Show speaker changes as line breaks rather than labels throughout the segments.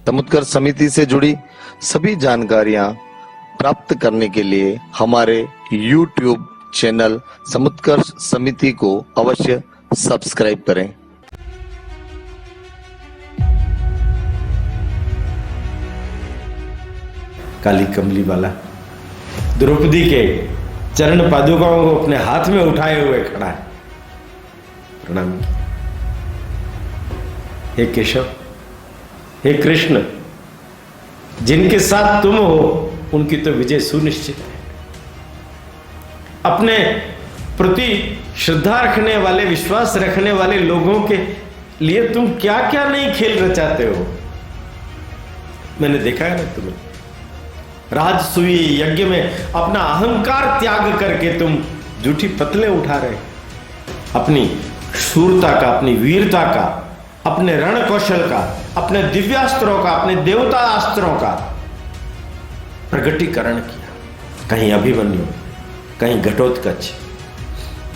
समुत्कर्ष समिति से जुड़ी सभी जानकारियां प्राप्त करने के लिए हमारे YouTube चैनल समुत्कर्ष समिति को अवश्य सब्सक्राइब करें।
काली कमली वाला द्रौपदी के चरण पादुकाओं को अपने हाथ में उठाए हुए खड़ा है। प्रणाम। हे केशव, हे कृष्ण, जिनके साथ तुम हो उनकी तो विजय सुनिश्चित है। अपने प्रति श्रद्धा रखने वाले, विश्वास रखने वाले लोगों के लिए तुम क्या क्या नहीं खेल रचाते हो। मैंने देखा है ना तुम्हें राजसूय यज्ञ में अपना अहंकार त्याग करके तुम जूठी पतले उठा रहे, अपनी शूरता का, अपनी वीरता का, अपने रण कौशल का, अपने दिव्यास्त्रों का, अपने देवता अस्त्रों का प्रगटीकरण किया। कहीं अभिमन्यु, कहीं घटोत्कच,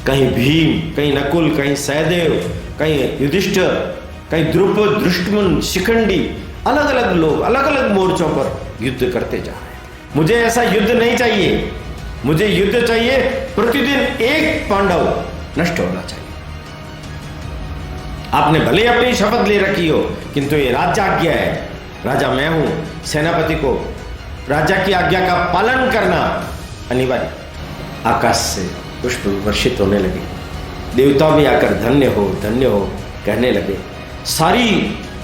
कहीं भीम, कहीं नकुल, कहीं सहदेव, कहीं युधिष्ठिर, कहीं द्रुपद, दृष्टमन, शिखंडी, अलग अलग लोग अलग अलग मोर्चों पर युद्ध करते जा रहे हैं। मुझे ऐसा युद्ध नहीं चाहिए। मुझे युद्ध चाहिए, प्रतिदिन एक पांडव नष्ट होना चाहिए। आपने भले अपनी शपथ ले रखी हो, किंतु ये राज्याज्ञा है। राजा मैं हूं, सेनापति को राजा की आज्ञा का पालन करना अनिवार्य। आकाश से पुष्प वर्षित होने लगे, देवता भी आकर धन्य हो धन्य हो कहने लगे। सारी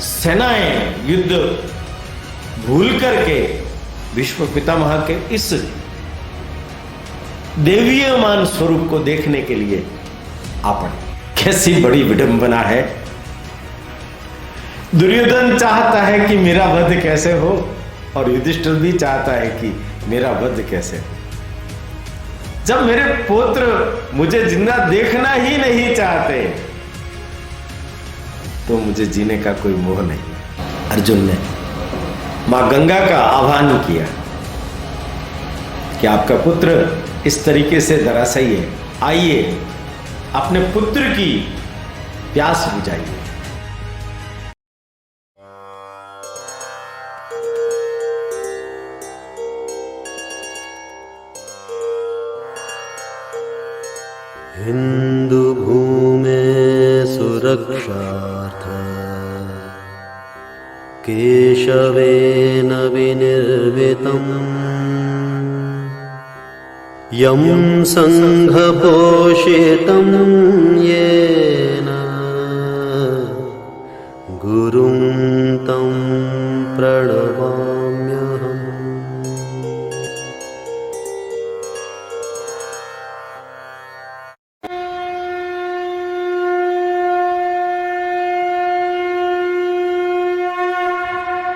सेनाएं युद्ध भूल करके विश्व पितामह के इस देवीयमान स्वरूप को देखने के लिए आ पड़े। कैसी बड़ी विडंबना है। दुर्योधन चाहता है कि मेरा वध कैसे हो, और युधिष्ठिर भी चाहता है कि मेरा वध कैसे हो। जब मेरे पुत्र मुझे जिंदा देखना ही नहीं चाहते, तो मुझे जीने का कोई मोह नहीं। अर्जुन ने मां गंगा का आह्वान किया कि आपका पुत्र इस तरीके से धराशायी है, आइए अपने पुत्र की प्यास बुझाइए।
हिंदू भूमे सुरक्षार्थ केशवेन विनिर्मितं यं संघपोषितं येन गुरुं तं प्रणमाम्यहम्।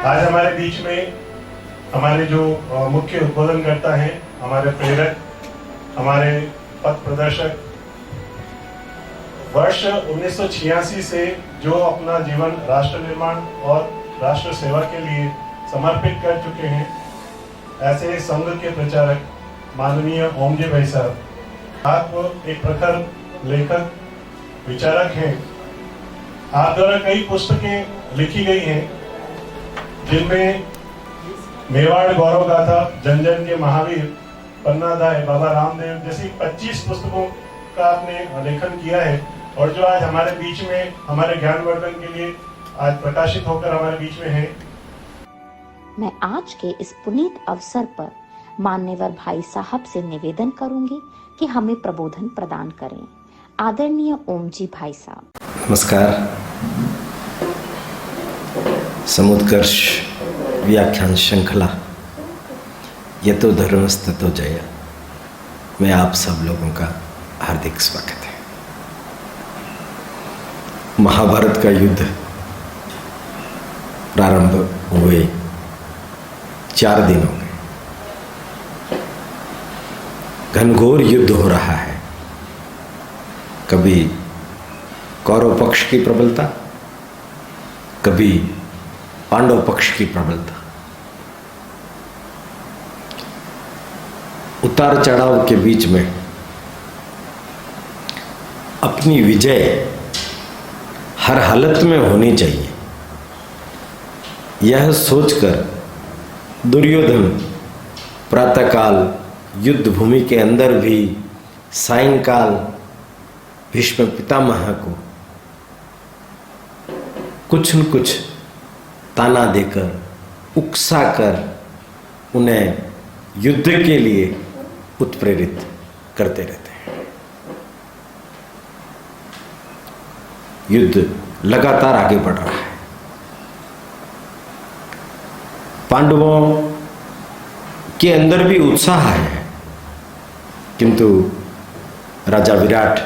आज हमारे बीच में हमारे जो मुख्य उद्बोधन करता है, हमारे प्रेरक, हमारे पथ प्रदर्शक, वर्ष 1986 से जो अपना जीवन राष्ट्र निर्माण और राष्ट्र सेवा के लिए समर्पित कर चुके हैं, ऐसे संघ के प्रचारक माननीय ओमजी भाई साहब, आप एक प्रखर लेखक, विचारक हैं। आप द्वारा कई पुस्तकें लिखी गई हैं, जिनमें मेवाड़ गौरव गाथा, जन जन के महावीर, पन्नादाय, बाबा रामदेव जैसी 25 पुस्तकों का आपने लेखन किया है, और जो आज हमारे बीच में हमारे ज्ञानवर्धन के लिए आज प्रकाशित होकर हमारे बीच में है।
मैं आज के इस पुनीत अवसर पर मान्यवर भाई साहब से निवेदन करूंगी कि हमें प्रबोधन प्रदान करें। आदरणीय ओमजी भाई साहब।
नमस्कार। समुत्कर्ष व्याख्यान श्रृंखला यतो धर्मस्ततो जय में आप सब लोगों का हार्दिक स्वागत है। महाभारत का युद्ध प्रारंभ हुए 4 दिन हो गए। घनघोर युद्ध हो रहा है। कभी कौरव पक्ष की प्रबलता, कभी पांडव पक्ष की प्रबलता। उतार चढ़ाव के बीच में अपनी विजय हर हालत में होनी चाहिए। यह सोचकर दुर्योधन प्रातःकाल युद्ध भूमि के अंदर भी सायंकाल भीष्म पितामह को कुछ न कुछ ताना देकर उकसाकर उन्हें युद्ध के लिए उत्प्रेरित करते रहते हैं। युद्ध लगातार आगे बढ़ रहा है। पांडवों के अंदर भी उत्साह है, किंतु राजा विराट,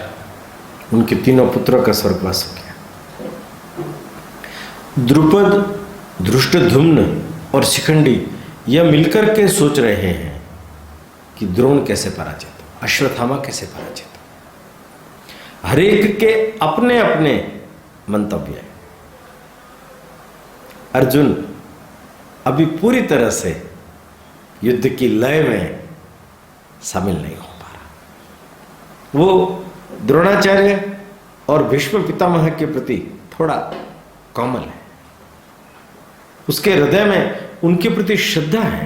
उनके तीनों पुत्रों का स्वर्गवास हो गया। द्रुपद, धृष्टद्युम्न और शिखंडी यह मिलकर के सोच रहे हैं कि द्रोण कैसे पराजित, अश्वत्थामा कैसे पराजित। हर एक के अपने अपने मंतव्य हैं। अर्जुन अभी पूरी तरह से युद्ध की लय में शामिल नहीं हो पा रहा। वो द्रोणाचार्य और भीष्म पितामह के प्रति थोड़ा कोमल है, उसके हृदय में उनके प्रति श्रद्धा है।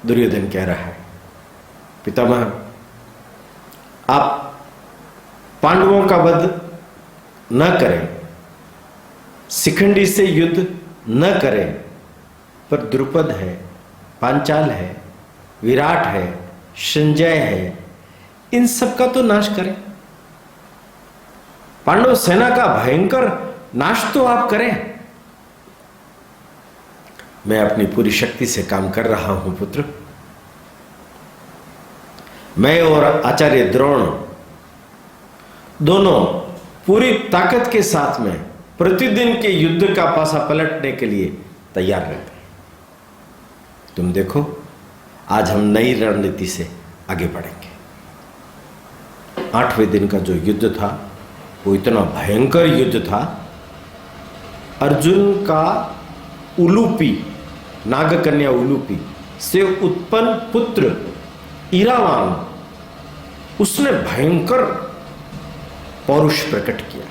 दुर्योधन कह रहा है, पितामह आप पांडवों का वध न करें, शिखंडी से युद्ध न करें, पर द्रुपद है, पांचाल है, विराट है, संजय है, इन सब का तो नाश करें। पांडव सेना का भयंकर नाश तो आप करें। मैं अपनी पूरी शक्ति से काम कर रहा हूं पुत्र। मैं और आचार्य द्रोण दोनों पूरी ताकत के साथ में प्रतिदिन के युद्ध का पासा पलटने के लिए तैयार रहते हैं। तुम देखो, आज हम नई रणनीति से आगे बढ़ेंगे। 8वें दिन का जो युद्ध था वो इतना भयंकर युद्ध था। अर्जुन का उलूपी, नागकन्या उलूपी से उत्पन्न पुत्र ईरावान, उसने भयंकर पौरुष प्रकट किया।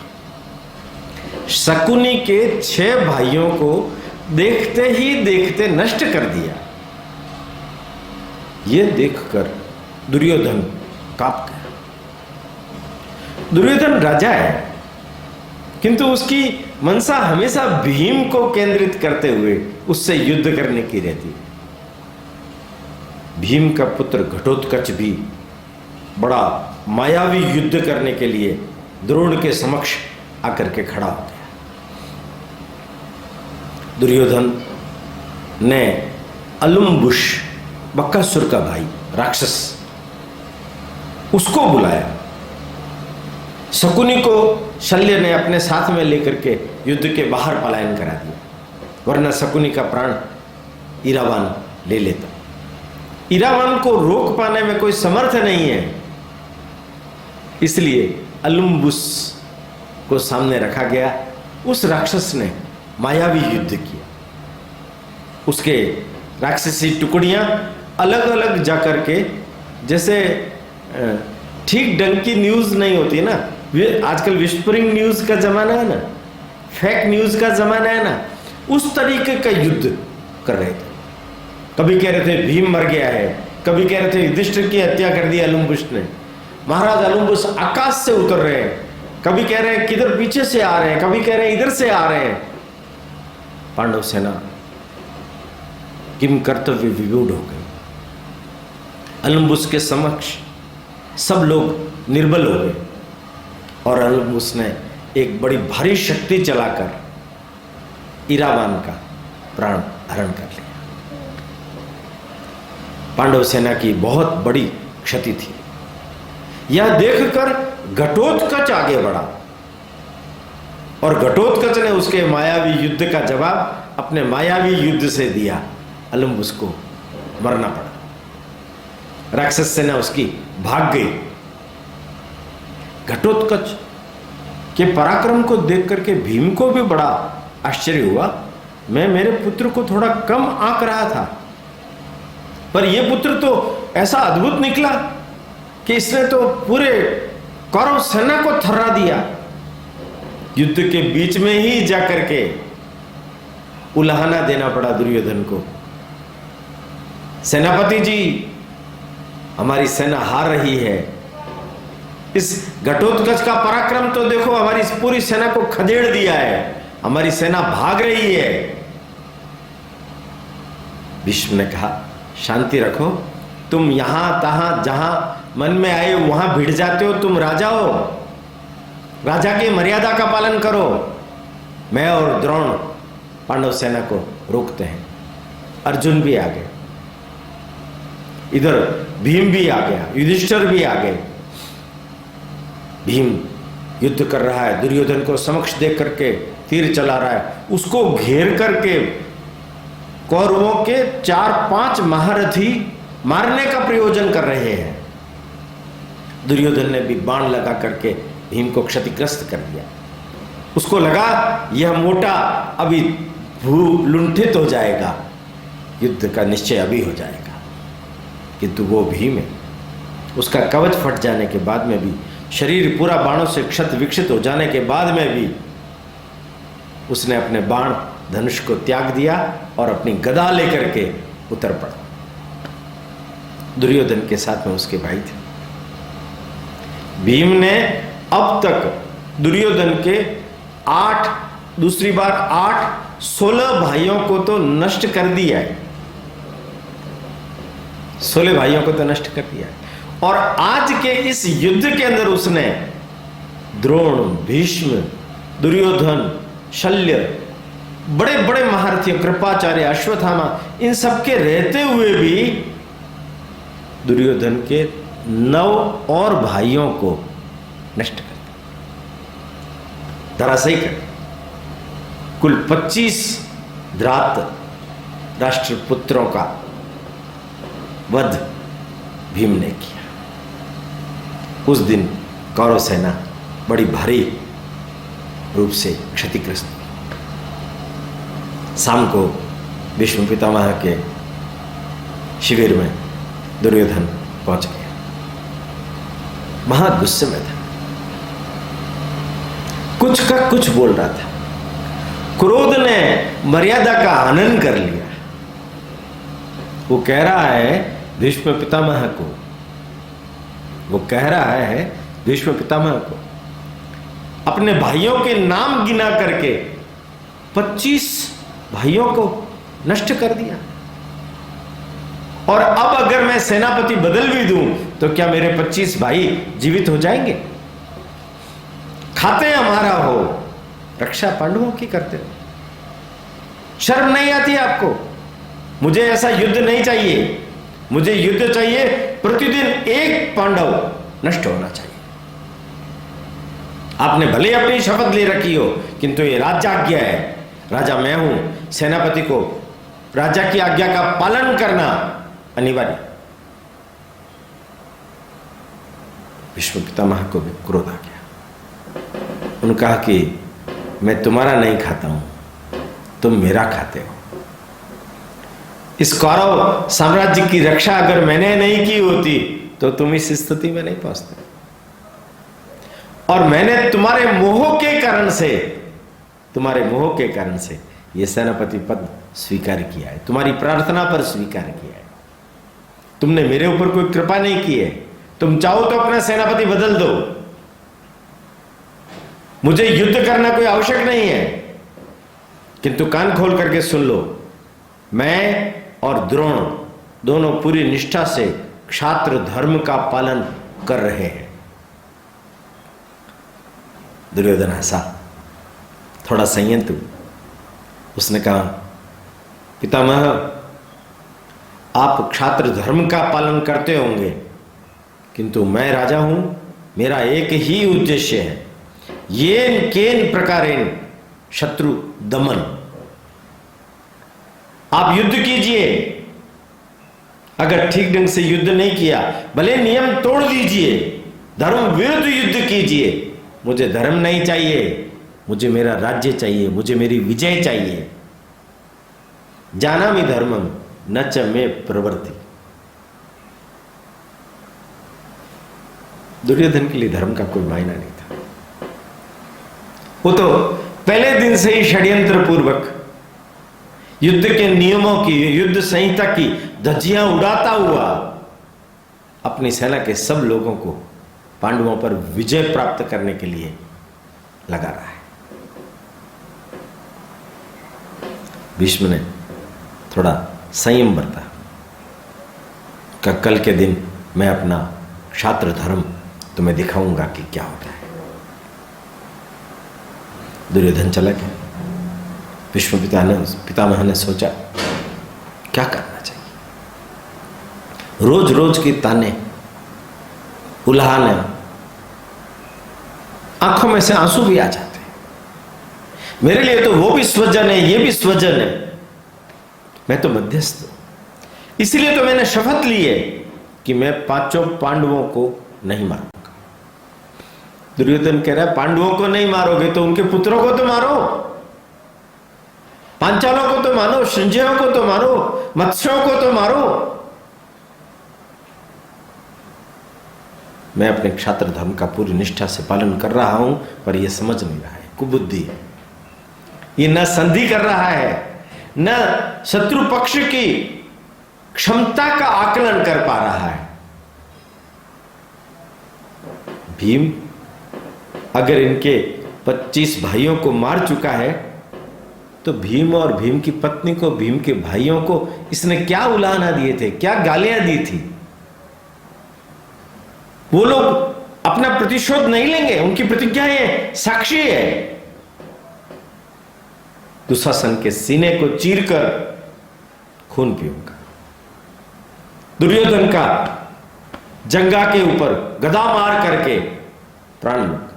शकुनी के 6 भाइयों को देखते ही देखते नष्ट कर दिया। यह देखकर दुर्योधन कांप गया। दुर्योधन राजा है, किंतु उसकी मनसा हमेशा भीम को केंद्रित करते हुए उससे युद्ध करने की रहती है। भीम का पुत्र घटोत्कच भी बड़ा मायावी युद्ध करने के लिए द्रोण के समक्ष आकर के खड़ा हो गया। दुर्योधन ने अलुम्बुश, बक्कासुर का भाई राक्षस, उसको बुलाया। शकुनी को शल्य ने अपने साथ में लेकर के युद्ध के बाहर पलायन करा दिया, वरना शकुनी का प्राण ईरावान ले लेता। ईरावान को रोक पाने में कोई समर्थ नहीं है, इसलिए अलुम्बुस को सामने रखा गया। उस राक्षस ने मायावी युद्ध किया। उसके राक्षसी टुकड़ियां अलग अलग जाकर के, जैसे ठीक ढंग की न्यूज नहीं होती ना, आजकल विस्परिंग न्यूज का जमाना है ना, फेक न्यूज का जमाना है ना, उस तरीके का युद्ध कर रहे थे। कभी कह रहे थे भीम मर गया है, कभी कह रहे थे युधिष्ठिर की हत्या कर दी अलुम्बुस ने, महाराज अलुम्बुस आकाश से उतर रहे हैं, कभी कह रहे हैं किधर पीछे से आ रहे हैं, कभी कह रहे हैं इधर से आ रहे हैं। पांडव सेना किम कर्तव्य विभूड हो गई। अलुम्बुस के समक्ष सब लोग निर्बल हो गए और अलुम्बुस ने एक बड़ी भारी शक्ति चलाकर ईरावान का प्राण हरण कर लिया। पांडव सेना की बहुत बड़ी क्षति थी। यह देखकर घटोत्कच आगे बढ़ा और घटोत्कच ने उसके मायावी युद्ध का जवाब अपने मायावी युद्ध से दिया। अलुम्बुस को मरना पड़ा। राक्षस सेना उसकी भाग गई। घटोत्कच के पराक्रम को देख करके भीम को भी बड़ा आश्चर्य हुआ। मैं मेरे पुत्र को थोड़ा कम आंक रहा था, पर यह पुत्र तो ऐसा अद्भुत निकला कि इसने तो पूरे कौरव सेना को थर्रा दिया। युद्ध के बीच में ही जाकर के उलाहना देना पड़ा दुर्योधन को। सेनापति जी, हमारी सेना हार रही है, इस घटोत्कच का पराक्रम तो देखो, हमारी इस पूरी सेना को खदेड़ दिया है, हमारी सेना भाग रही है। भीष्म ने कहा शांति रखो, तुम यहां तहां जहां मन में आए वहां भिड़ जाते हो, तुम राजा हो, राजा की मर्यादा का पालन करो। मैं और द्रोण पांडव सेना को रोकते हैं। अर्जुन भी आ गए, इधर भीम भी आ गया, युधिष्ठिर भी आ गए। भीम युद्ध कर रहा है, दुर्योधन को समक्ष देख करके तीर चला रहा है, उसको घेर करके कौरवों के 4-5 महारथी मारने का प्रयोजन कर रहे हैं। दुर्योधन ने भी बाण लगा करके भीम को क्षतिग्रस्त कर दिया। उसको लगा यह मोटा अभी लुंठित हो जाएगा, युद्ध का निश्चय अभी हो जाएगा, किंतु वो भीम है। उसका कवच फट जाने के बाद में भी, शरीर पूरा बाणों से क्षत विक्षित हो जाने के बाद में भी उसने अपने बाण धनुष को त्याग दिया और अपनी गदा लेकर के उतर पड़ा। दुर्योधन के साथ में उसके भाई थे। भीम ने अब तक दुर्योधन के 16 भाइयों को तो नष्ट कर दिया है, 16 भाइयों को तो नष्ट कर दिया है। और आज के इस युद्ध के अंदर उसने द्रोण, भीष्म, दुर्योधन, शल्य, बड़े बड़े महारथियों, कृपाचार्य, अश्वत्थामा, इन सबके रहते हुए भी दुर्योधन के 9 और भाइयों को नष्ट कर दिया, धराशायी कर दिया। कुल 25 धृत राष्ट्रपुत्रों का वध भीम ने किया। उस दिन कौरव सेना बड़ी भारी रूप से क्षतिग्रस्त हुई। शाम को भीष्म पितामह के शिविर में दुर्योधन पहुंच गया, महा गुस्से में था, कुछ का कुछ बोल रहा था। क्रोध ने मर्यादा का हनन कर लिया। वो कह रहा है भीष्म पितामह को, अपने भाइयों के नाम गिना करके 25 भाइयों को नष्ट कर दिया। और अब अगर मैं सेनापति बदल भी दूं तो क्या मेरे 25 भाई जीवित हो जाएंगे? खाते हमारा हो, रक्षा पांडवों की करते हो। शर्म नहीं आती आपको? मुझे ऐसा युद्ध नहीं चाहिए, मुझे युद्ध चाहिए, प्रतिदिन एक पांडव नष्ट होना चाहिए। आपने भले अपनी शपथ ले रखी हो, किंतु ये राजाज्ञा है, राजा मैं हूं, सेनापति को राजा की आज्ञा का पालन करना अनिवार्य। भीष्म पितामह को भी क्रोध आ गया। उन्होंने कहा कि मैं तुम्हारा नहीं खाता हूं, तुम मेरा खाते हो। इस कौरव साम्राज्य की रक्षा अगर मैंने नहीं की होती तो तुम इस स्थिति में नहीं पहुंचते। और मैंने तुम्हारे मोह के कारण से यह सेनापति पद स्वीकार किया है, तुम्हारी प्रार्थना पर स्वीकार किया है। तुमने मेरे ऊपर कोई कृपा नहीं की है। तुम चाहो तो अपना सेनापति बदल दो, मुझे युद्ध करना कोई आवश्यक नहीं है। किंतु कान खोल करके सुन लो, मैं और द्रोण दोनों पूरी निष्ठा से क्षात्र धर्म का पालन कर रहे हैं। दुर्योधन हंसा, थोड़ा संयत हुआ। उसने कहा पितामह, आप क्षात्र धर्म का पालन करते होंगे, किंतु मैं राजा हूं, मेरा एक ही उद्देश्य है, येन केन प्रकारेण शत्रु दमन। आप युद्ध कीजिए, अगर ठीक ढंग से युद्ध नहीं किया, भले नियम तोड़ दीजिए, धर्म विरुद्ध युद्ध कीजिए, मुझे धर्म नहीं चाहिए, मुझे मेरा राज्य चाहिए, मुझे मेरी विजय चाहिए। जानामि धर्मम न च मे प्रवृत्ति। दुर्योधन के लिए धर्म का कोई मायना नहीं था। वो तो पहले दिन से ही षड्यंत्र पूर्वक युद्ध के नियमों की, युद्ध संहिता की धज्जियां उड़ाता हुआ अपनी सेना के सब लोगों को पांडवों पर विजय प्राप्त करने के लिए लगा रहा है। भीष्म ने थोड़ा संयम बरता कि कल के दिन मैं अपना क्षात्र धर्म तुम्हें दिखाऊंगा कि क्या होता है। दुर्योधन चला गया। भीष्म पितामह ने सोचा क्या करना चाहिए। रोज रोज की ताने, उल्हाने, आंखों में से आंसू भी आ जाते हैं। मेरे लिए तो वो भी स्वजन है, ये भी स्वजन है, मैं तो मध्यस्थ हूं। इसलिए तो मैंने शपथ ली है कि मैं 5 पांडवों को नहीं मारूंगा। दुर्योधन कह रहा है पांडवों को नहीं मारोगे तो उनके पुत्रों को तो मारो, पांचालों को तो मारो, संजयों को तो मारो, मत्स्यों को तो मारो। मैं अपने क्षात्र धर्म का पूरी निष्ठा से पालन कर रहा हूं, पर यह समझ नहीं रहा है, कुबुद्धि है। ये न संधि कर रहा है, न शत्रु पक्ष की क्षमता का आकलन कर पा रहा है। भीम अगर इनके 25 भाइयों को मार चुका है तो भीम और भीम की पत्नी को, भीम के भाइयों को इसने क्या उलाहना दिए थे, क्या गालियां दी थी। वो लोग अपना प्रतिशोध नहीं लेंगे, उनकी प्रतिज्ञाएं साक्षी है। दुशासन के सीने को चीरकर खून पीऊंगा। दुर्योधन का जंगा के ऊपर गदा मार करके प्राण लूंगा।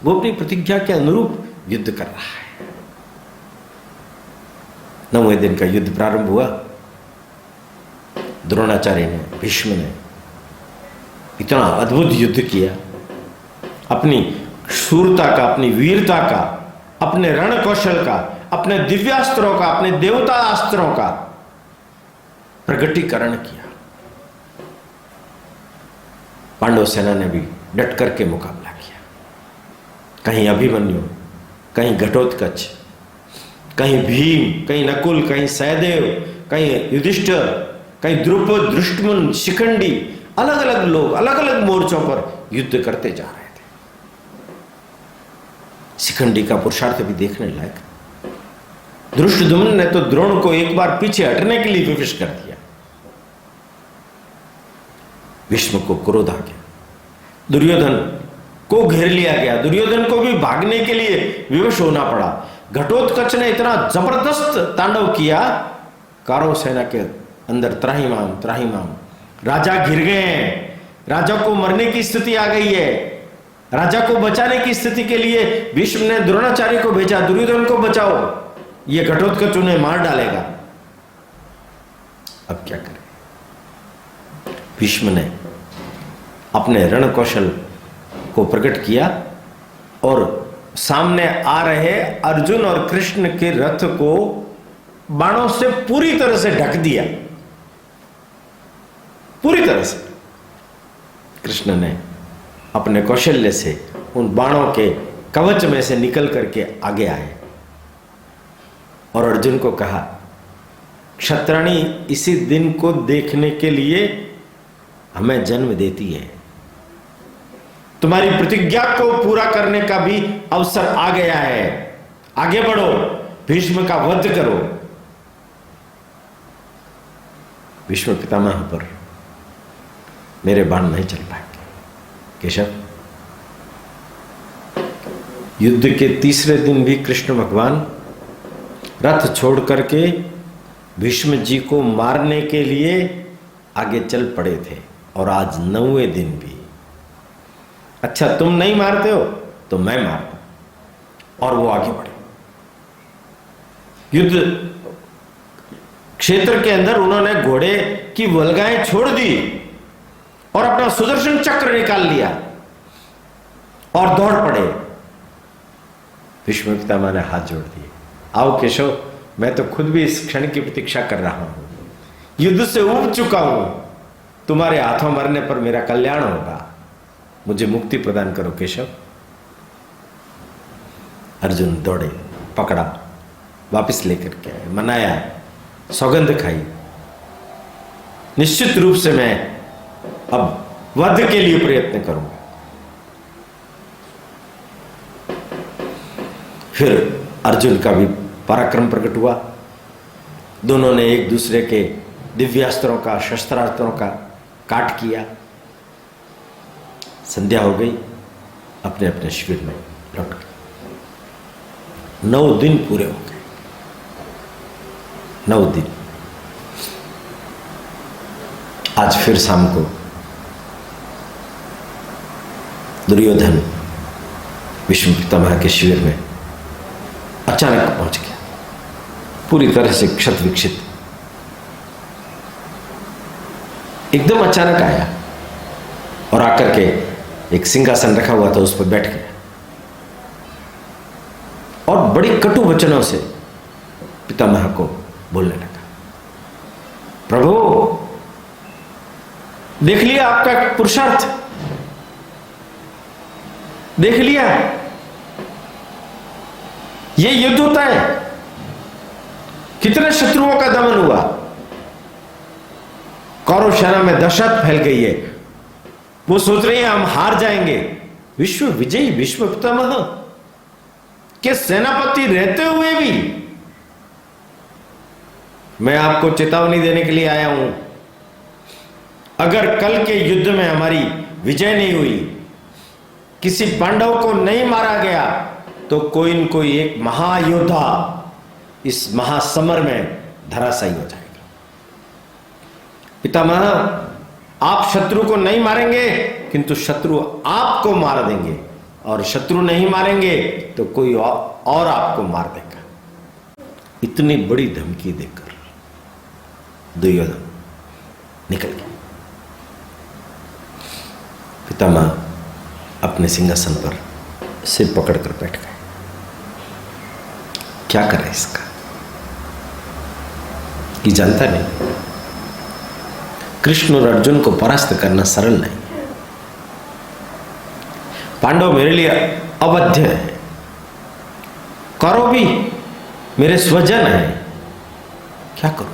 वो अपनी प्रतिज्ञा के अनुरूप युद्ध कर रहा है। 9वें दिन का युद्ध प्रारंभ हुआ। द्रोणाचार्य ने, भीष्म ने इतना अद्भुत युद्ध किया। अपनी शूरता का, अपनी वीरता का, अपने रण कौशल का, अपने दिव्यास्त्रों का, अपने देवता अस्त्रों का प्रगटीकरण किया। पांडव सेना ने भी डट करके मुकाबला किया। कहीं अभिमन्यु, कहीं घटोत्कच, कहीं भीम, कहीं नकुल, कहीं सहदेव, कहीं युधिष्ठिर, कहीं द्रुपद, धृष्टद्युम्न, शिखंडी, अलग अलग लोग अलग अलग मोर्चों पर युद्ध करते जा रहे थे। शिखंडी का पुरुषार्थ भी देखने लायक। धृष्टद्युम्न ने तो द्रोण को एक बार पीछे हटने के लिए विवश कर दिया। भीष्म को क्रोध आ गया। दुर्योधन को घेर लिया गया। दुर्योधन को भी भागने के लिए विवश होना पड़ा। घटोत्कच ने इतना जबरदस्त तांडव किया, कौरव सेना के अंदर त्राहिमाम त्राहिमाम। राजा घिर गए हैं, राजा को मरने की स्थिति आ गई है। राजा को बचाने की स्थिति के लिए भीष्म ने द्रोणाचार्य को भेजा, दुर्योधन को बचाओ, ये घटोत्कच उन्हें मार डालेगा। अब क्या करें? भीष्म ने अपने रण कौशल को प्रकट किया और सामने आ रहे अर्जुन और कृष्ण के रथ को बाणों से पूरी तरह से ढक दिया। पूरी तरह से कृष्ण ने अपने कौशल्य से उन बाणों के कवच में से निकल करके आगे आए और अर्जुन को कहा, क्षत्राणी इसी दिन को देखने के लिए हमें जन्म देती है। तुम्हारी प्रतिज्ञा को पूरा करने का भी अवसर आ गया है। आगे बढ़ो, भीष्म का वध करो। भीष्म पितामह पर मेरे बाण नहीं चल पाएंगे। केशव, युद्ध के तीसरे दिन भी कृष्ण भगवान रथ छोड़ करके भीष्म जी को मारने के लिए आगे चल पड़े थे। और आज 9वें दिन भी। अच्छा, तुम नहीं मारते हो तो मैं मारता। और वो आगे बढ़े। युद्ध क्षेत्र के अंदर उन्होंने घोड़े की वल्गाएं छोड़ दी और अपना सुदर्शन चक्र निकाल लिया और दौड़ पड़े। भीष्म पितामह ने हाथ जोड़ दिए, आओ केशव, मैं तो खुद भी इस क्षण की प्रतीक्षा कर रहा हूं। युद्ध से ऊब चुका हूं, तुम्हारे हाथों मरने पर मेरा कल्याण होगा। मुझे मुक्ति प्रदान करो केशव। अर्जुन दौड़े, पकड़ा, वापस लेकर के आए, मनाया, सौगंध खाई। निश्चित रूप से मैं अब वध के लिए प्रयत्न करूंगा। फिर अर्जुन का भी पराक्रम प्रकट हुआ। दोनों ने एक दूसरे के दिव्यास्त्रों का, शस्त्रास्त्रों का काट किया। संध्या हो गई, अपने अपने शिविर में लौट गए। 9 दिन पूरे हो गए। 9 दिन। आज फिर शाम को दुर्योधन भीष्म पितामह के शिविर में अचानक पहुंच गया, पूरी तरह से क्षत विक्षित। एकदम अचानक आया और आकर के एक सिंहासन रखा हुआ था, उस पर बैठ गया और बड़ी कटु वचनों से पितामह को बोलने लगा, प्रभु देख लिया आपका पुरुषार्थ, देख लिया ये युद्ध होता है, कितने शत्रुओं का दमन हुआ, कौरव सेना में दहशत फैल गई है, वो सोच रहे हैं हम हार जाएंगे। विश्व विजयी भीष्म पितामह के सेनापति रहते हुए भी मैं आपको चेतावनी देने के लिए आया हूं, अगर कल के युद्ध में हमारी विजय नहीं हुई, किसी पांडव को नहीं मारा गया, तो कोई न कोई एक महायोद्धा इस महासमर में धराशायी हो जाएगा। पितामह आप शत्रु को नहीं मारेंगे, किंतु शत्रु आपको मार देंगे, और शत्रु नहीं मारेंगे तो कोई और आपको मार देगा। इतनी बड़ी धमकी देकर दुर्योधन निकल गया। पितामह अपने सिंहासन पर सिर पकड़कर बैठ गए। क्या करे इसका, कि जानता नहीं। कृष्ण और अर्जुन को परास्त करना सरल नहीं है। पांडव मेरे लिए अवध्य है, कौरव भी मेरे स्वजन है, क्या करूं।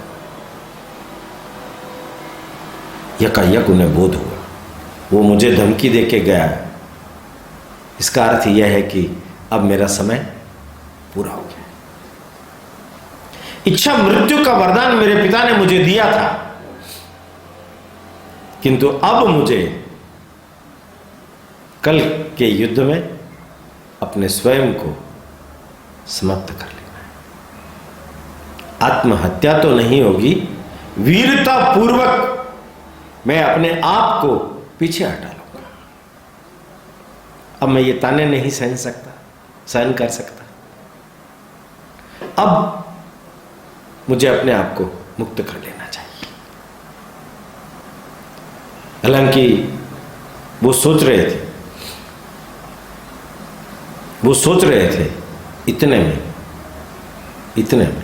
यकायक उन्हें बोध हुआ, वो मुझे धमकी देके गया, इसका अर्थ यह है कि अब मेरा समय पूरा हो गया। इच्छा मृत्यु का वरदान मेरे पिता ने मुझे दिया था, किंतु अब मुझे कल के युद्ध में अपने स्वयं को समाप्त कर लेना है। आत्महत्या तो नहीं होगी, वीरता पूर्वक मैं अपने आप को पीछे हटा लूंगा। अब मैं ये ताने नहीं सहन कर सकता। अब मुझे अपने आप को मुक्त कर लेना चाहिए। हालांकि वो सोच रहे थे इतने में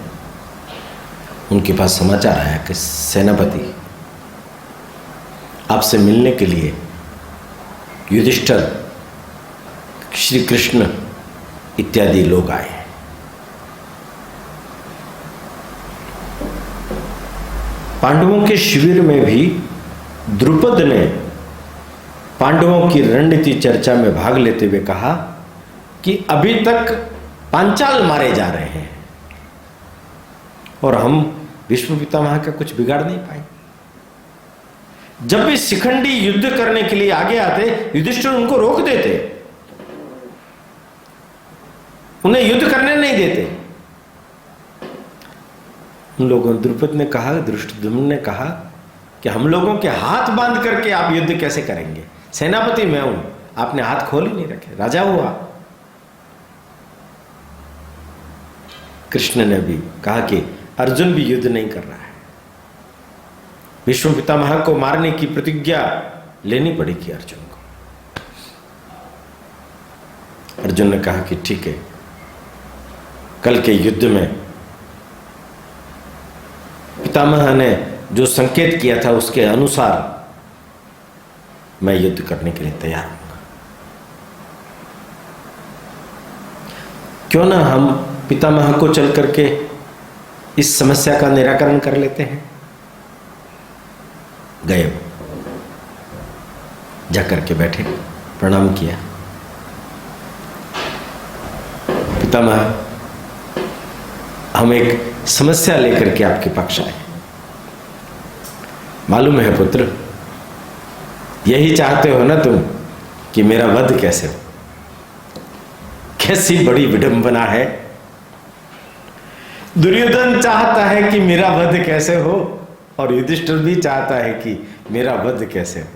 उनके पास समाचार आया कि सेनापति आपसे मिलने के लिए युधिष्ठिर, श्री कृष्ण इत्यादि लोग आए हैं। पांडवों के शिविर में भी द्रुपद ने पांडवों की रणनीति चर्चा में भाग लेते हुए कहा कि अभी तक पांचाल मारे जा रहे हैं और हम भीष्म पितामह का कुछ बिगाड़ नहीं पाए। जब भी शिखंडी युद्ध करने के लिए आगे आते, युधिष्ठिर उनको रोक देते, उन्हें युद्ध करने नहीं देते। उन लोगों, द्रुपद ने कहा, धृष्टद्युम्न ने कहा कि हम लोगों के हाथ बांध करके आप युद्ध कैसे करेंगे? सेनापति मैं हूं, आपने हाथ खोल ही नहीं रखे, राजा हुआ। कृष्ण ने भी कहा कि अर्जुन भी युद्ध नहीं कर रहा है, भीष्म पितामह को मारने की प्रतिज्ञा लेनी पड़ेगी अर्जुन को। अर्जुन ने कहा कि ठीक है, कल के युद्ध में पितामह ने जो संकेत किया था उसके अनुसार मैं युद्ध करने के लिए तैयार हूं। क्यों ना हम पितामह को चल करके इस समस्या का निराकरण कर लेते हैं। गए, जाकर के बैठे, प्रणाम किया। पितामह, हम एक समस्या लेकर के आपके पक्ष आए। मालूम है पुत्र, यही चाहते हो ना तुम कि मेरा वध कैसे हो। कैसी बड़ी विडंबना है। दुर्योधन चाहता है कि मेरा वध कैसे हो और युधिष्ठिर भी चाहता है कि मेरा वध कैसे हो।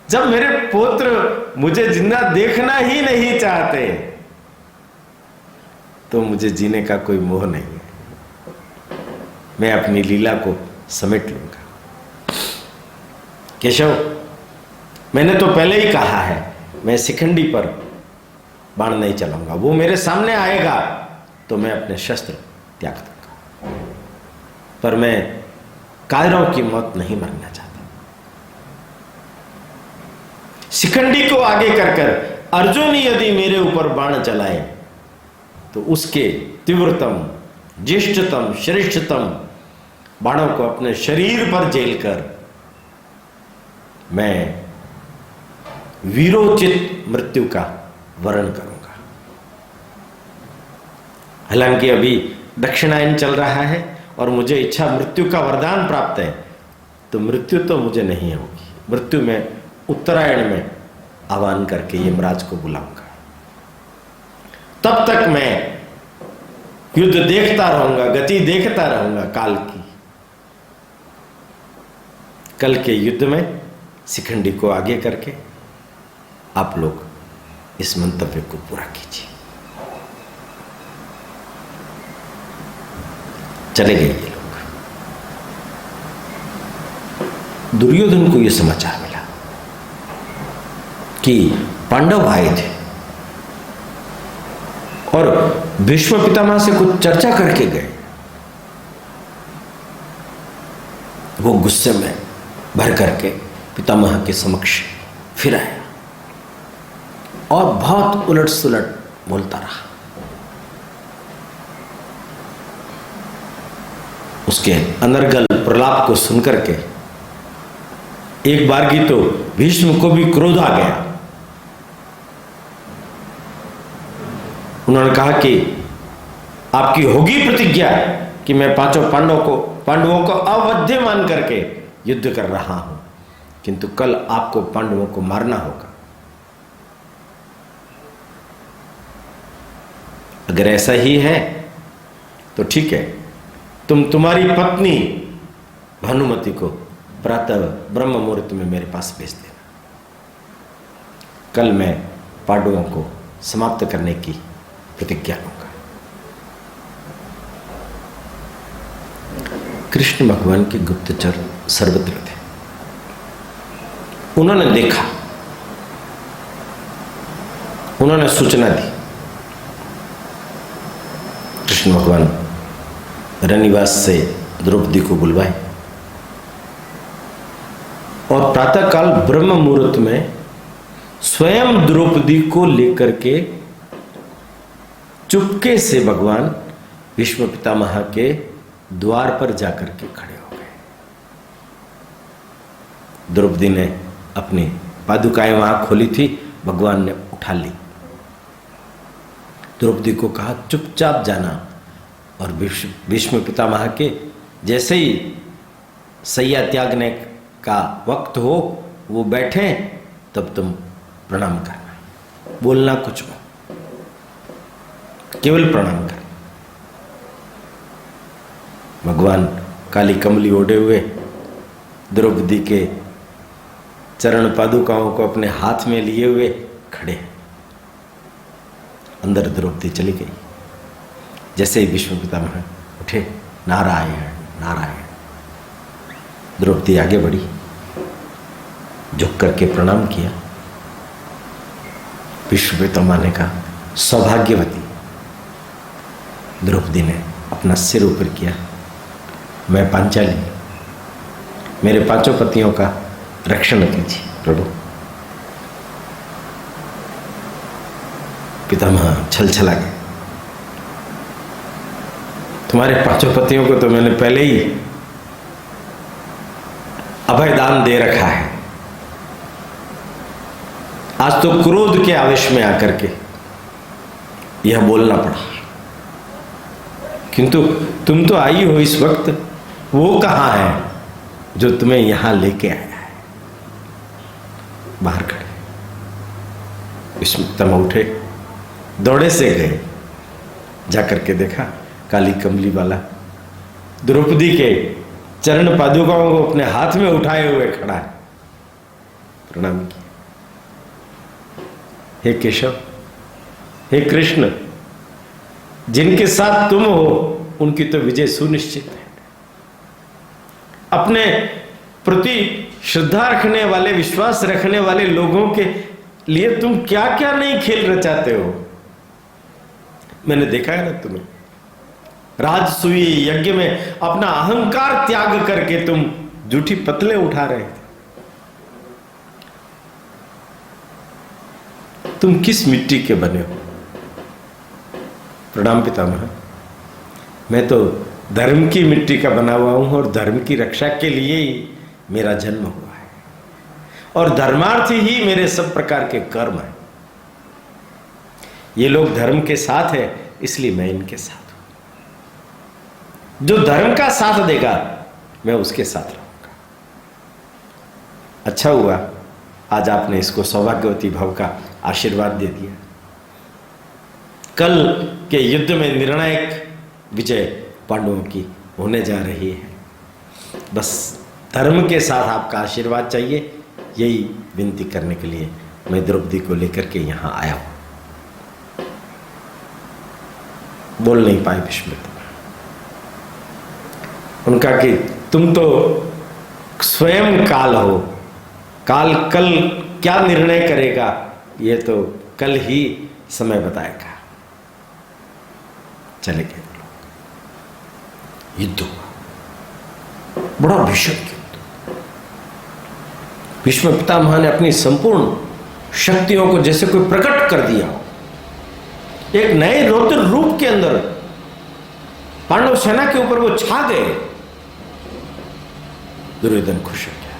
जब मेरे पुत्र मुझे जिंदा देखना ही नहीं चाहते तो मुझे जीने का कोई मोह नहीं है। मैं अपनी लीला को समेट लूंगा। केशव, मैंने तो पहले ही कहा है, मैं शिखंडी पर बाण नहीं चलाऊंगा। वो मेरे सामने आएगा तो मैं अपने शस्त्र त्याग दूंगा, पर मैं कायरों की मौत नहीं मरना चाहता। शिखंडी को आगे कर अर्जुन यदि मेरे ऊपर बाण चलाए तो उसके तीव्रतम, ज्येष्ठतम, श्रेष्ठतम बाणों को अपने शरीर पर झेलकर मैं वीरोचित मृत्यु का वर्ण करूंगा। हालांकि अभी दक्षिणायन चल रहा है और मुझे इच्छा मृत्यु का वरदान प्राप्त है, तो मृत्यु तो मुझे नहीं होगी। मृत्यु में उत्तरायण में आह्वान करके यमराज को बुलाऊंगा। तब तक मैं युद्ध देखता रहूंगा, गति देखता रहूंगा काल की। कल के युद्ध में शिखंडी को आगे करके आप लोग इस मंतव्य को पूरा कीजिए। चले गए ये लोग। दुर्योधन को यह समाचार मिला कि पांडव आए थे और भीष्म पितामह से कुछ चर्चा करके गए। वो गुस्से में भर करके पितामह के समक्ष फिर आया और बहुत उलट सुलट बोलता रहा। उसके अनर्गल प्रलाप को सुनकर के एक बार की तो भीष्म को भी क्रोध आ गया। उन्होंने कहा कि आपकी होगी प्रतिज्ञा कि मैं पांचों पांडवों को अवध्य मान करके युद्ध कर रहा हूं, किंतु कल आपको पांडवों को मारना होगा। अगर ऐसा ही है तो ठीक है, तुम्हारी पत्नी भानुमति को प्रातः ब्रह्म मुहूर्त में मेरे पास भेज देना। कल मैं पांडवों को समाप्त करने की प्रतिज्ञा लूंगा। कृष्ण भगवान के गुप्तचर सर्वत्र थे। उन्होंने देखा, उन्होंने सूचना दी। कृष्ण भगवान रनिवास से द्रौपदी को बुलवाए और प्रातःकाल ब्रह्म मुहूर्त में स्वयं द्रौपदी को लेकर के चुपके से भगवान भीष्म पितामह के द्वार पर जाकर के खड़े हो गए। द्रौपदी ने अपनी पादुकाएं वहां खोली थी, भगवान ने उठा ली। द्रौपदी को कहा चुपचाप जाना और भीष्म पितामह के जैसे ही सैया त्यागने का वक्त हो, वो बैठे, तब तुम प्रणाम करना, बोलना कुछ मत, केवल प्रणाम करना। भगवान काली कमली ओढ़े हुए द्रौपदी के चरण पादुकाओं को अपने हाथ में लिए हुए खड़े। अंदर द्रौपदी चली गई। जैसे ही भीष्म पितामह उठे, नारायण नारायण, द्रौपदी आगे बढ़ी, झुक करके प्रणाम किया। भीष्म पितामह ने कहा सौभाग्यवती। द्रौपदी ने अपना सिर ऊपर किया, मैं पांचाली, मेरे पांचों पतियों का रक्षण कीजिए प्रभु। पितामह छलछला गए। तुम्हारे पांचों पतियों को तो मैंने पहले ही अभयदान दे रखा है। आज तो क्रोध के आवेश में आकर के यह बोलना पड़ा, किंतु तुम तो आई हो इस वक्त, वो कहां है जो तुम्हें यहां लेके आया है? बाहर खड़े। विष्णुपितामह उठे, दौड़े से गए, जाकर के देखा काली कमली वाला द्रौपदी के चरण पादुकाओं को अपने हाथ में उठाए हुए खड़ा है। प्रणाम किया। हे केशव, हे कृष्ण, जिनके साथ तुम हो उनकी तो विजय सुनिश्चित है। अपने प्रति श्रद्धा रखने वाले, विश्वास रखने वाले लोगों के लिए तुम क्या क्या नहीं खेल रचाते हो। मैंने देखा है ना तुम्हें, राजसूय यज्ञ में अपना अहंकार त्याग करके तुम जूठी पतले उठा रहे थे। तुम किस मिट्टी के बने हो? प्रणाम पितामह, मैं तो धर्म की मिट्टी का बना हुआ हूं और धर्म की रक्षा के लिए ही मेरा जन्म हुआ है, और धर्मार्थ ही मेरे सब प्रकार के कर्म हैं। ये लोग धर्म के साथ है, इसलिए मैं इनके साथ हूं। जो धर्म का साथ देगा मैं उसके साथ रहूंगा। अच्छा हुआ आज आपने इसको सौभाग्यवती भव का आशीर्वाद दे दिया। कल के युद्ध में निर्णायक विजय पांडवों की होने जा रही है। बस धर्म के साथ आपका आशीर्वाद चाहिए, यही विनती करने के लिए मैं द्रौपदी को लेकर के यहां आया हूं। बोल नहीं पाए विष्णुपितामह। उनका कि तुम तो स्वयं काल हो, काल कल क्या निर्णय करेगा ये तो कल ही समय बताएगा। चले गए। युद्ध हुआ, बड़ा भीषण युद्ध। भीष्म पितामह ने अपनी संपूर्ण शक्तियों को जैसे कोई प्रकट कर दिया, एक नए रौद्र रूप के अंदर पांडव सेना के ऊपर वो छा गए। दुर्योधन खुश हो गया,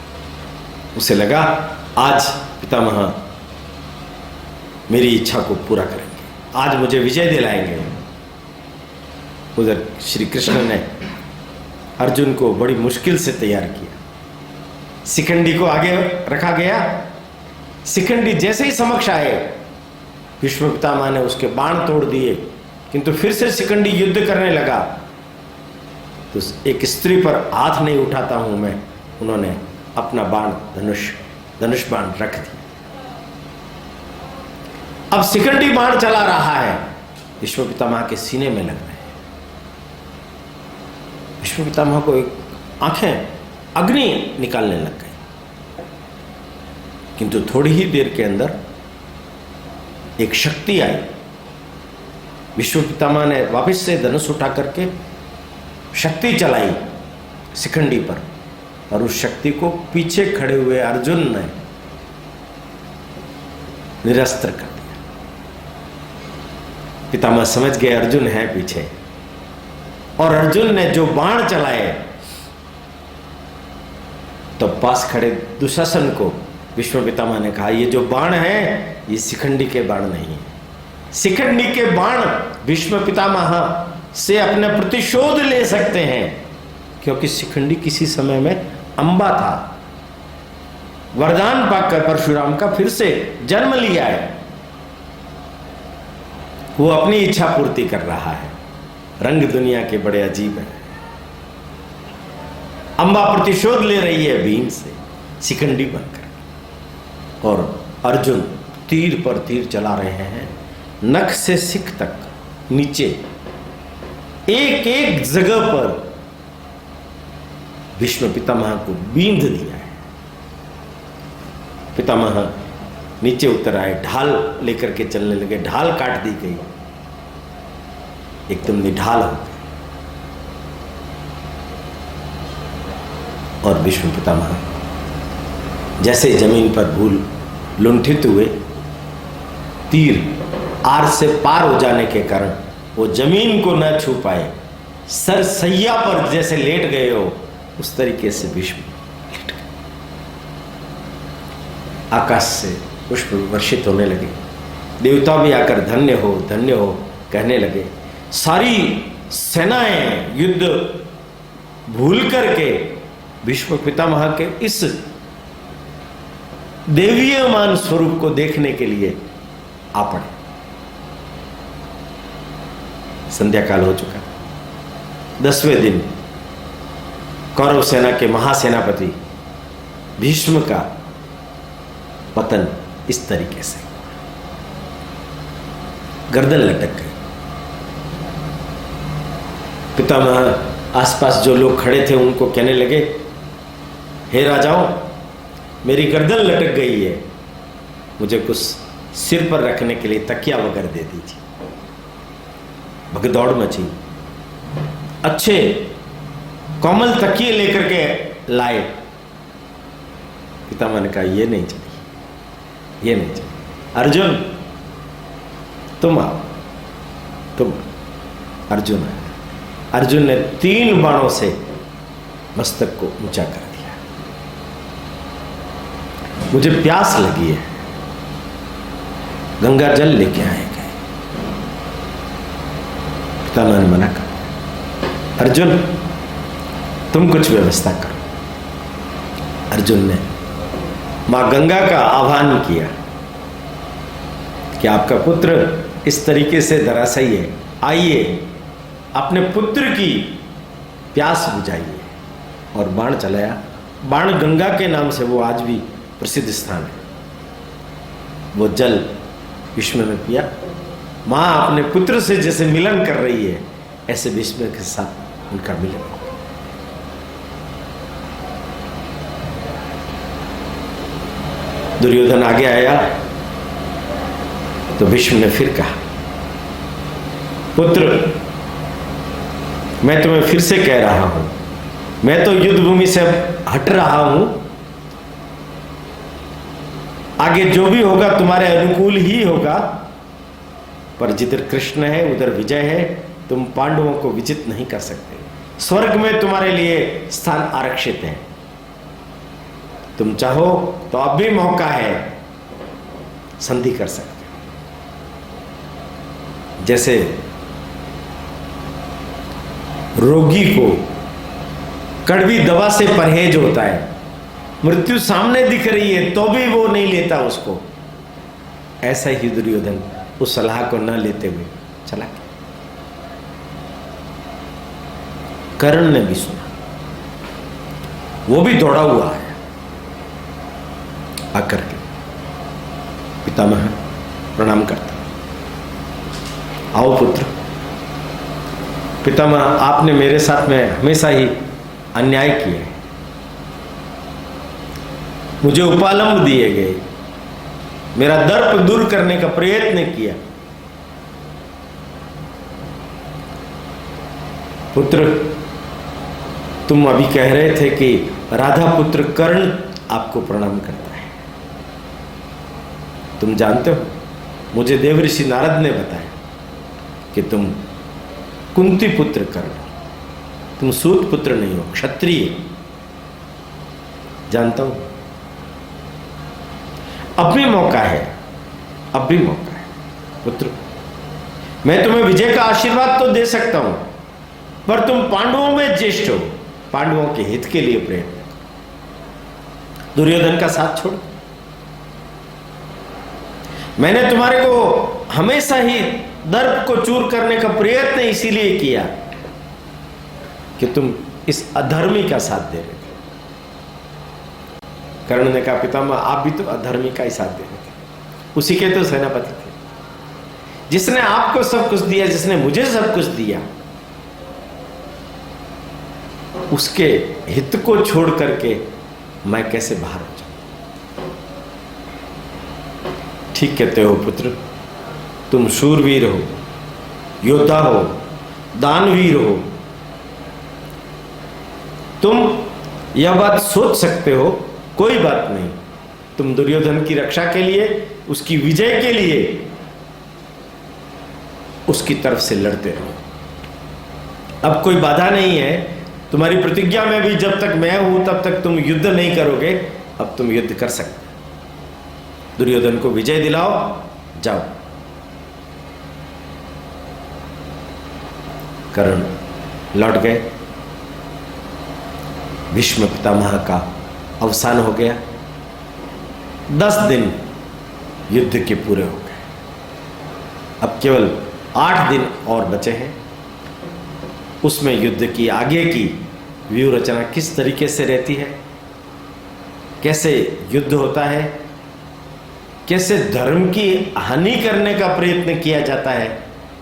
उसे लगा आज पितामह मेरी इच्छा को पूरा करेंगे, आज मुझे विजय दिलाएंगे। उधर श्री कृष्ण ने अर्जुन को बड़ी मुश्किल से तैयार किया। शिखंडी को आगे रखा गया। शिखंडी जैसे ही समक्ष आए, भीष्म पितामह ने उसके बाण तोड़ दिए, किंतु फिर से शिखंडी युद्ध करने लगा तो एक स्त्री पर हाथ नहीं उठाता हूं मैं, उन्होंने अपना बाण धनुष बाण रख दिया। अब शिखंडी बाण चला रहा है, भीष्म पितामह के सीने में लग रहे हैं। भीष्म पितामह को एक आंखें अग्नि निकालने लग गई, किंतु थोड़ी ही देर के अंदर एक शक्ति आई। भीष्म पितामह ने वापस से धनुष उठा करके शक्ति चलाई शिखंडी पर, और उस शक्ति को पीछे खड़े हुए अर्जुन ने निरस्त्र कर दिया। पितामह समझ गए अर्जुन है पीछे, और अर्जुन ने जो बाण चलाए तो पास खड़े दुशासन को भीष्म पितामह ने कहा, ये जो बाण है ये शिखंडी के बाण नहीं है। शिखंडी के बाण भीष्म पितामह से अपने प्रतिशोध ले सकते हैं, क्योंकि शिखंडी किसी समय में अंबा था, वरदान पाकर परशुराम का फिर से जन्म लिया है। वो अपनी इच्छा पूर्ति कर रहा है। रंग दुनिया के बड़े अजीब है। अंबा प्रतिशोध ले रही है भीम से शिखंडी बनकर, और अर्जुन तीर पर तीर चला रहे हैं। नख से सिख तक नीचे एक एक जगह पर भीष्म पितामह को बींध दिया है। पितामह नीचे उतर आए, ढाल लेकर के चलने लगे। ढाल काट दी गई, एकदम निढाल हो गए, और भीष्म पितामह जैसे जमीन पर भूल लुंठित हुए, तीर आर से पार हो जाने के कारण वो जमीन को न छू पाए, सरसैया पर जैसे लेट गए हो उस तरीके से भीष्म लेट गए। आकाश से पुष्प वर्षित होने लगे, देवता भी आकर धन्य हो कहने लगे। सारी सेनाएं युद्ध भूल करके भीष्म पितामह के इस देवीयमान स्वरूप को देखने के लिए आ पड़े। संध्या काल हो चुका। 10वें दिन कौरव सेना के महासेनापति भीष्म का पतन इस तरीके से, गर्दन लटक गई। पितामह आसपास जो लोग खड़े थे उनको कहने लगे, हे राजाओं, मेरी गर्दन लटक गई है, मुझे कुछ सिर पर रखने के लिए तकिया वगैरह दे दीजिए। भगदौड़ मची। अच्छे कोमल तकिए लेकर के लाए। पितामह ने कहा, ये नहीं चाहिए, ये नहीं चाहिए। अर्जुन तुम आओ, तुम। अर्जुन आया। अर्जुन ने 3 बाणों से मस्तक को ऊंचा कर दिया। मुझे प्यास लगी है, गंगा जल लेके आए गए। पितामह ने मना कर, अर्जुन तुम कुछ व्यवस्था करो। अर्जुन ने मां गंगा का आह्वान किया कि आपका पुत्र इस तरीके से धराशायी है, आइए अपने पुत्र की प्यास बुझाइए। और बाण चलाया। बाण गंगा के नाम से वो आज भी प्रसिद्ध स्थान है। वो जल भीष्म ने पिया। मां अपने पुत्र से जैसे मिलन कर रही है, ऐसे भीष्म के साथ उनका मिलन। दुर्योधन आगे आया तो भीष्म ने फिर कहा, पुत्र मैं तुम्हें फिर से कह रहा हूं, मैं तो युद्ध भूमि से हट रहा हूं, आगे जो भी होगा तुम्हारे अनुकूल ही होगा, पर जिधर कृष्ण है उधर विजय है। तुम पांडवों को विजित नहीं कर सकते। स्वर्ग में तुम्हारे लिए स्थान आरक्षित है। तुम चाहो तो अब भी मौका है, संधि कर सकते हो। जैसे रोगी को कड़वी दवा से परहेज होता है, मृत्यु सामने दिख रही है तो भी वो नहीं लेता उसको, ऐसा ही दुर्योधन उस सलाह को न लेते हुए चला गया। कर्ण ने भी सुना, वो भी दौड़ा हुआ है आकर के पितामह प्रणाम करता, आओ पुत्र। पितामह आपने मेरे साथ में हमेशा ही अन्याय किया है, मुझे उपालंब दिए गए, मेरा दर्प दूर करने का प्रयत्न किया। पुत्र तुम अभी कह रहे थे कि राधा पुत्र कर्ण आपको प्रणाम करता है। तुम जानते हो, मुझे देवऋषि नारद ने बताया कि तुम कुंती पुत्र कर्ण, तुम सूत पुत्र नहीं हो, क्षत्रिय। जानता हूं, अब भी मौका है, अब भी मौका है पुत्र। मैं तुम्हें विजय का आशीर्वाद तो दे सकता हूं, पर तुम पांडवों में ज्येष्ठ हो, पांडवों के हित के लिए प्रयत्न करो। दुर्योधन का साथ छोड़। मैंने तुम्हारे को हमेशा ही दर्प को चूर करने का प्रयत्न इसीलिए किया कि तुम इस अधर्मी का साथ दे रहे थे। कर्ण ने कहा, पितामह आप भी तो अधर्मी का ही साथ दे रहे थे, उसी के तो सेनापति थे, जिसने आपको सब कुछ दिया, जिसने मुझे सब कुछ दिया, उसके हित को छोड़ करके मैं कैसे बाहर हो जाऊं। ठीक कहते हो पुत्र, तुम शूरवीर हो, योद्धा हो, दानवीर हो। तुम यह बात सोच सकते हो, कोई बात नहीं, तुम दुर्योधन की रक्षा के लिए, उसकी विजय के लिए उसकी तरफ से लड़ते रहो। अब कोई बाधा नहीं है, तुम्हारी प्रतिज्ञा में भी जब तक मैं हूं तब तक तुम युद्ध नहीं करोगे, अब तुम युद्ध कर सकते। दुर्योधन को विजय दिलाओ, जाओ। कर्ण लौट गए, भीष्म पितामह का अवसान हो गया। 10 दिन युद्ध के पूरे हो गए, अब केवल 8 दिन और बचे हैं। उसमें युद्ध की आगे की व्यूह रचना किस तरीके से रहती है, कैसे युद्ध होता है, कैसे धर्म की हानि करने का प्रयत्न किया जाता है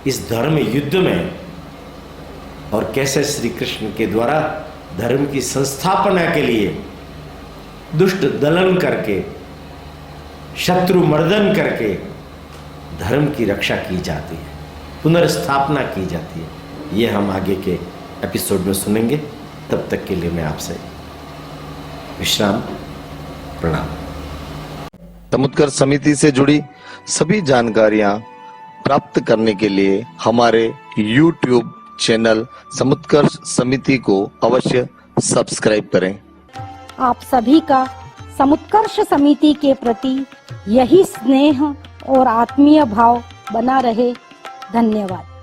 इस धर्म युद्ध में, और कैसे श्री कृष्ण के द्वारा धर्म की संस्थापना के लिए दुष्ट दलन करके, शत्रु मर्दन करके धर्म की रक्षा की जाती है, पुनर्स्थापना की जाती है। ये हम आगे के एपिसोड में सुनेंगे। तब तक के लिए मैं आपसे विश्राम, प्रणाम।
समुत्कर्ष समिति से जुड़ी सभी जानकारियां प्राप्त करने के लिए हमारे YouTube चैनल समुत्कर्ष समिति को अवश्य सब्सक्राइब करें।
आप सभी का समुत्कर्ष समिति के प्रति यही स्नेह और आत्मीय भाव बना रहे। धन्यवाद।